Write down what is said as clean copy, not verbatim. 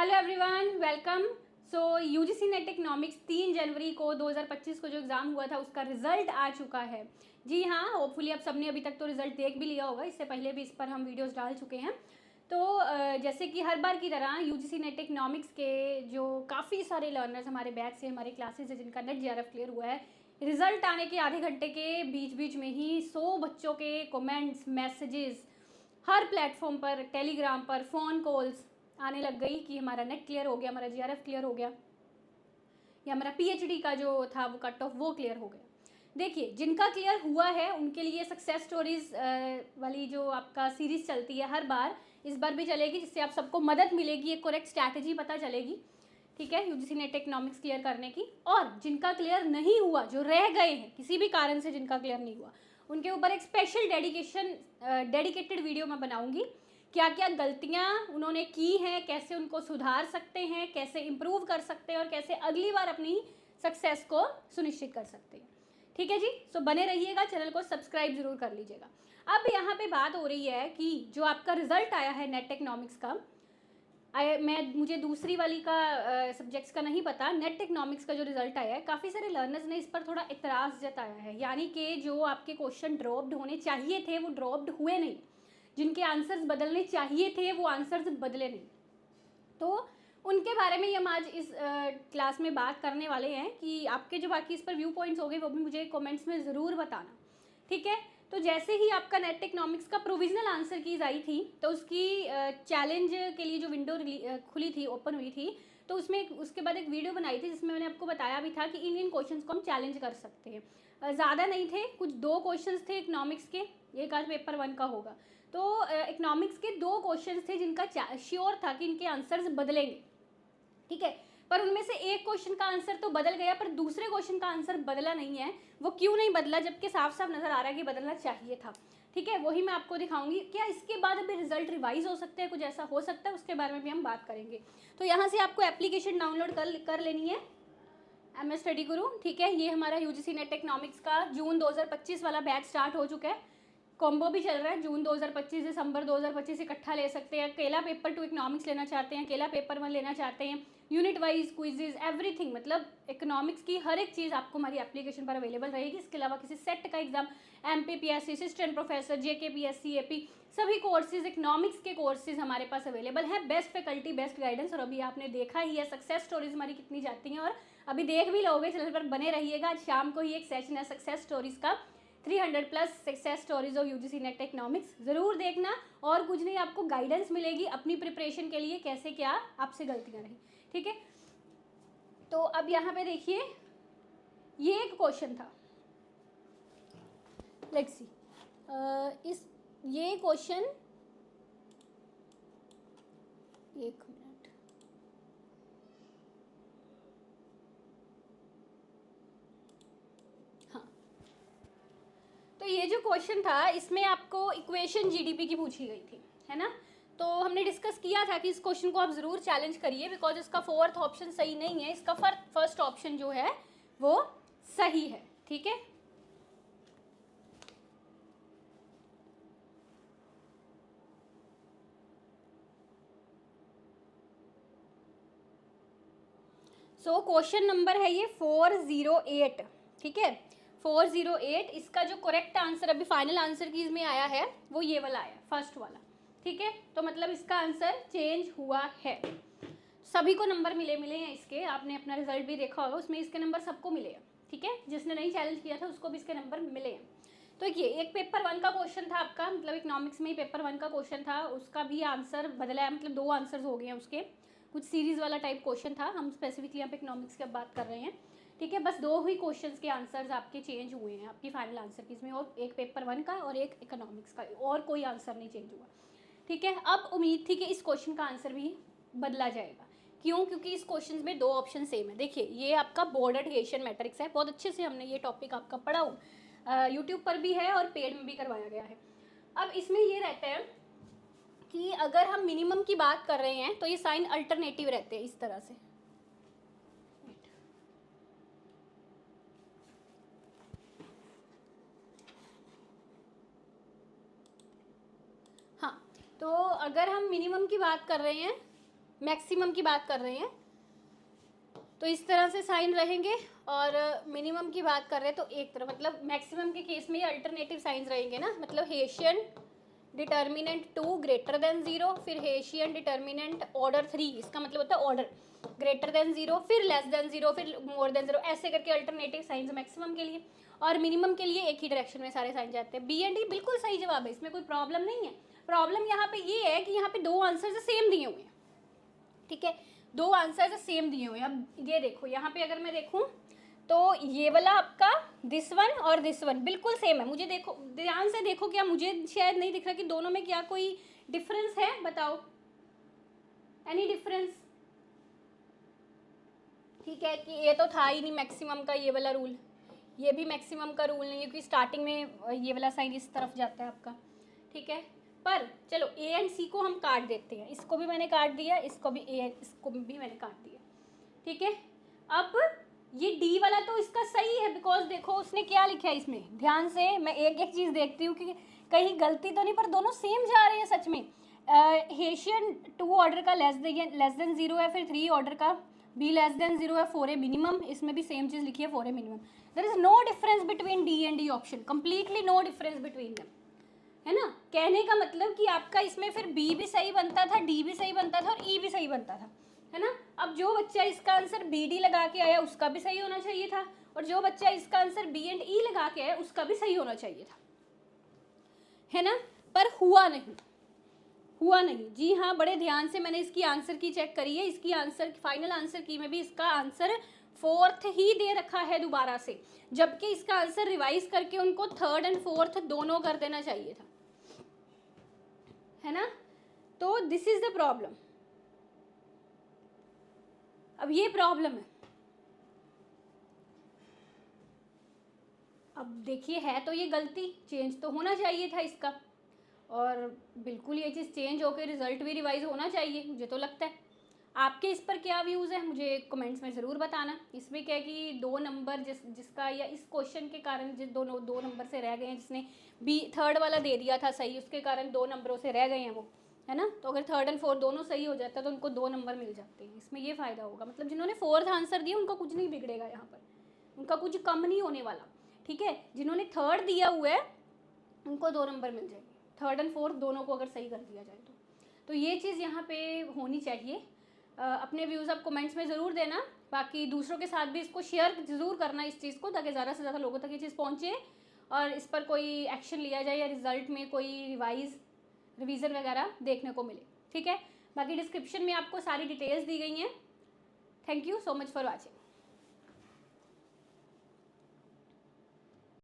Hello everyone, welcome. So UGC NET economics 3 जनवरी को 2025 को जो एग्ज़ाम हुआ था उसका रिजल्ट आ चुका है। जी हाँ, होपफुली आप सबने अभी तक तो रिजल्ट देख भी लिया होगा, इससे पहले भी इस पर हम वीडियोस डाल चुके हैं। तो जैसे कि हर बार की तरह यूजीसी नेट इकोनॉमिक्स के जो काफ़ी सारे लर्नर्स हमारे बैच से हमारे क्लासेस है जिनका नेट जेआरएफ क्लियर हुआ है, रिजल्ट आने के आधे घंटे के बीच बीच में ही 100 बच्चों के कमेंट्स, मैसेजेस हर प्लेटफॉर्म पर, टेलीग्राम पर, फ़ोन कॉल्स आने लग गई कि हमारा नेट क्लियर हो गया, हमारा जीआरएफ क्लियर हो गया, या हमारा पीएचडी का जो था वो कट ऑफ वो क्लियर हो गया। देखिए, जिनका क्लियर हुआ है उनके लिए सक्सेस स्टोरीज वाली जो आपका सीरीज़ चलती है हर बार, इस बार भी चलेगी, जिससे आप सबको मदद मिलेगी, एक करेक्ट स्ट्रैटेजी पता चलेगी। ठीक है, यूजीसी नेट इकोनॉमिक्स क्लियर करने की। और जिनका क्लियर नहीं हुआ, जो रह गए हैं किसी भी कारण से, जिनका क्लियर नहीं हुआ, उनके ऊपर एक स्पेशल डेडिकेटेड वीडियो मैं बनाऊंगी। क्या क्या गलतियां उन्होंने की हैं, कैसे उनको सुधार सकते हैं, कैसे इम्प्रूव कर सकते हैं और कैसे अगली बार अपनी सक्सेस को सुनिश्चित कर सकते हैं। ठीक है जी, सो बने रहिएगा, चैनल को सब्सक्राइब जरूर कर लीजिएगा। अब यहाँ पे बात हो रही है कि जो आपका रिजल्ट आया है नेट इकोनॉमिक्स का, मुझे दूसरी वाली का सब्जेक्ट्स का नहीं पता, नेट इकोनॉमिक्स का जो रिजल्ट आया है, काफ़ी सारे लर्नर्स ने इस पर थोड़ा इतराज़ जताया है। यानी कि जो आपके क्वेश्चन ड्रॉप्ड होने चाहिए थे वो ड्रॉप्ड हुए नहीं, जिनके आंसर्स बदलने चाहिए थे वो आंसर्स बदले नहीं। तो उनके बारे में हम आज इस क्लास में बात करने वाले हैं कि आपके जो बाकी इस पर व्यू पॉइंट्स हो गए वो भी मुझे कमेंट्स में ज़रूर बताना। ठीक है, तो जैसे ही आपका नेट इकोनॉमिक्स का प्रोविजनल आंसर कीज आई थी तो उसकी चैलेंज के लिए जो विंडो खुली थी, ओपन हुई थी, तो उसमें उसके बाद एक वीडियो बनाई थी जिसमें मैंने आपको बताया भी था कि इन क्वेश्चंस को हम चैलेंज कर सकते हैं। ज़्यादा नहीं थे, कुछ 2 क्वेश्चंस थे इकोनॉमिक्स के, एक आज पेपर 1 का होगा। तो इकोनॉमिक्स के 2 क्वेश्चंस थे जिनका श्योर था कि इनके आंसर्स बदलेंगे। ठीक है, पर उनमें से एक क्वेश्चन का आंसर तो बदल गया, पर दूसरे क्वेश्चन का आंसर बदला नहीं है। वो क्यों नहीं बदला, जबकि साफ साफ नजर आ रहा है कि बदलना चाहिए था। ठीक है, वही मैं आपको दिखाऊंगी। क्या इसके बाद अभी रिजल्ट रिवाइज हो सकते हैं, कुछ ऐसा हो सकता है, उसके बारे में भी हम बात करेंगे। तो यहाँ से आपको एप्लीकेशन डाउनलोड कर लेनी है, MS स्टडी गुरु। ठीक है, ये हमारा यूजीसी नेट इकोनॉमिक्स का जून 2025 वाला बैच स्टार्ट हो चुका है। कॉम्बो भी चल रहा है, जून 2025 दिसंबर 2025 इकट्ठा ले सकते हैं। अकेला पेपर 2 इकोनॉमिक्स लेना चाहते हैं, अकेला पेपर 1 लेना चाहते हैं, यूनिट वाइज क्विजेज, एवरीथिंग, मतलब इकोनॉमिक्स की हर एक चीज़ आपको हमारी एप्लीकेशन पर अवेलेबल रहेगी। इसके अलावा किसी सेट का exam, MPPSC, assistant professor, JKPSC, AP, सभी कोर्सेज, इकोनॉमिक्स के कोर्सेज हमारे पास अवेलेबल है। Best faculty, best guidance. और अभी आपने देखा ही है सक्सेस स्टोरीज हमारी कितनी जाती हैं, और अभी देख भी लोगे, चैनल पर बने रहिएगा। आज शाम को ही एक सेशन है सक्सेस स्टोरीज का, 300+ success stories of UGC NET economics, ज़रूर देखना। और कुछ नहीं, आपको गाइडेंस मिलेगी अपनी प्रिपरेशन के लिए, कैसे क्या आपसे गलतियां रही। ठीक है, तो अब यहाँ पे देखिए, ये एक क्वेश्चन था, लेट्स सी। ये क्वेश्चन, एक मिनट, हाँ, तो ये जो क्वेश्चन था इसमें आपको इक्वेशन जीडीपी की पूछी गई थी, है ना। तो हमने डिस्कस किया था कि इस क्वेश्चन को आप ज़रूर चैलेंज करिए, बिकॉज इसका 4th ऑप्शन सही नहीं है, इसका फर्स्ट ऑप्शन जो है वो सही है। ठीक है, सो क्वेश्चन नंबर है ये 408। ठीक है, 408, इसका जो करेक्ट आंसर अभी फाइनल आंसर की इसमें आया है वो ये वाला आया, फर्स्ट वाला। ठीक है, तो मतलब इसका आंसर चेंज हुआ है। सभी को नंबर मिले हैं इसके, आपने अपना रिजल्ट भी देखा होगा, उसमें इसके नंबर सबको मिले हैं। ठीक है, जिसने नहीं चैलेंज किया था उसको भी इसके नंबर मिले हैं। तो ये एक पेपर 1 का क्वेश्चन था आपका, मतलब इकोनॉमिक्स में ही पेपर 1 का क्वेश्चन था, उसका भी आंसर बदला है, मतलब 2 आंसर्स हो गए हैं उसके। कुछ सीरीज वाला टाइप क्वेश्चन था, हम स्पेसिफिकली यहाँ पे इकोनॉमिक्स की अब बात कर रहे हैं। ठीक है, बस 2 ही क्वेश्चंस के आंसर्स आपके चेंज हुए हैं आपकी फाइनल आंसर की इसमें, और एक पेपर 1 का और एक इकोनॉमिक्स का, और कोई आंसर नहीं चेंज हुआ। ठीक है, अब उम्मीद थी कि इस क्वेश्चन का आंसर भी बदला जाएगा। क्यों? क्योंकि इस क्वेश्चन में 2 ऑप्शन सेम है। देखिए, ये आपका बॉर्डर डेविएशन मैट्रिक्स है, बहुत अच्छे से हमने ये टॉपिक आपका पढ़ा हो, यूट्यूब पर भी है और पेड में भी करवाया गया है। अब इसमें ये रहता है कि अगर हम मिनिमम की बात कर रहे हैं तो ये साइन अल्टरनेटिव रहते हैं इस तरह से। हाँ, तो अगर हम मिनिमम की बात कर रहे हैं मैक्सिमम की बात कर रहे हैं तो इस तरह से साइन रहेंगे, और मिनिमम की बात कर रहे हैं तो एक तरह, मतलब मैक्सिमम के केस में ये अल्टरनेटिव साइंस रहेंगे ना, मतलब हेशियन डिटर्मिनेंट 2 ग्रेटर देन 0, फिर हेशियन डिटर्मिनेंट ऑर्डर 3, इसका मतलब होता है ऑर्डर ग्रेटर देन 0, फिर लेस देन 0, फिर मोर देन 0, ऐसे करके अल्टरनेटिव साइंस मैक्सिमम के लिए, और मिनिमम के लिए एक ही डायरेक्शन में सारे साइन जाते हैं। बी एंड डी बिल्कुल सही जवाब है, इसमें कोई प्रॉब्लम नहीं है। प्रॉब्लम यहाँ पे ये है कि यहाँ पे दो आंसर सेम दिए हुए हैं, ठीक है, दो आंसर सेम दिए हुए हैं। अब ये देखो यहाँ पे अगर मैं देखूँ तो ये वाला आपका दिस वन और दिस वन बिल्कुल सेम है। मुझे देखो, ध्यान से देखो, क्या मुझे शायद नहीं दिख रहा कि दोनों में क्या कोई डिफरेंस है, बताओ, एनी डिफरेंस? ठीक है, कि ये तो था ही नहीं मैक्सिमम का ये वाला रूल, ये भी मैक्सिमम का रूल नहीं है क्योंकि स्टार्टिंग में ये वाला साइन इस तरफ जाता है आपका, ठीक है। पर चलो ए एंड सी को हम काट देते हैं, इसको भी मैंने काट दिया, इसको भी इसको भी मैंने काट दिया, ठीक है। अब ये डी वाला तो इसका सही है, बिकॉज देखो उसने क्या लिखा है इसमें, ध्यान से मैं एक एक चीज़ देखती हूँ कि कहीं गलती तो नहीं, पर दोनों सेम जा रहे हैं सच में। हेशियन 2 ऑर्डर का लेस देन 0 है, फिर 3 ऑर्डर का बी लेस देन 0 है, 4 ए मिनिमम, इसमें भी सेम चीज़ लिखी है 4 A minimum. There is no difference between D and D option, completely no difference between them, है ना। कहने का मतलब कि आपका इसमें फिर बी भी सही बनता था, डी भी सही बनता था और ई भी सही बनता था, है ना। अब जो बच्चा इसका आंसर बी डी लगा के आया उसका भी सही होना चाहिए था, और जो बच्चा इसका आंसर बी एंड ई लगा के आया उसका भी सही होना चाहिए था, है ना। पर हुआ नहीं, हुआ नहीं। जी हाँ, बड़े ध्यान से मैंने इसकी आंसर की चेक करी है, इसकी आंसर फाइनल आंसर की में भी इसका आंसर 4th ही दे रखा है दोबारा से, जबकि इसका आंसर रिवाइज करके उनको 3rd एंड 4th दोनों कर देना चाहिए था, है ना। तो दिस इज द प्रॉब्लम, अब ये प्रॉब्लम है। अब देखिए, है तो ये गलती, चेंज तो होना चाहिए था इसका, और बिल्कुल ये चीज़ चेंज होकर रिजल्ट भी रिवाइज होना चाहिए, मुझे तो लगता है। आपके इस पर क्या व्यूज़ है मुझे कमेंट्स में ज़रूर बताना। इसमें क्या है कि 2 नंबर जिसका या इस क्वेश्चन के कारण जिस दो नंबर से रह गए हैं, जिसने बी 3rd वाला दे दिया था सही, उसके कारण 2 नंबरों से रह गए हैं वो, है ना। तो अगर 3rd एंड 4th दोनों सही हो जाता तो उनको 2 नंबर मिल जाते हैं, इसमें ये फ़ायदा होगा। मतलब जिन्होंने 4th आंसर दिया उनका कुछ नहीं बिगड़ेगा यहाँ पर, उनका कुछ कम नहीं होने वाला, ठीक है। जिन्होंने 3rd दिया हुआ है उनको 2 नंबर मिल जाएंगे, 3rd एंड 4th दोनों को अगर सही कर दिया जाए तो ये चीज़ यहाँ पे होनी चाहिए। अपने व्यूज़ आप कमेंट्स में ज़रूर देना, बाकी दूसरों के साथ भी इसको शेयर ज़रूर करना इस चीज़ को, ताकि ज़्यादा से ज़्यादा लोगों तक ये चीज़ पहुँचे और इस पर कोई एक्शन लिया जाए या रिज़ल्ट में कोई रिवीजन वगैरह देखने को मिले, ठीक है। बाकी डिस्क्रिप्शन में आपको सारी डिटेल्स दी गई हैं। Thank you so much for watching.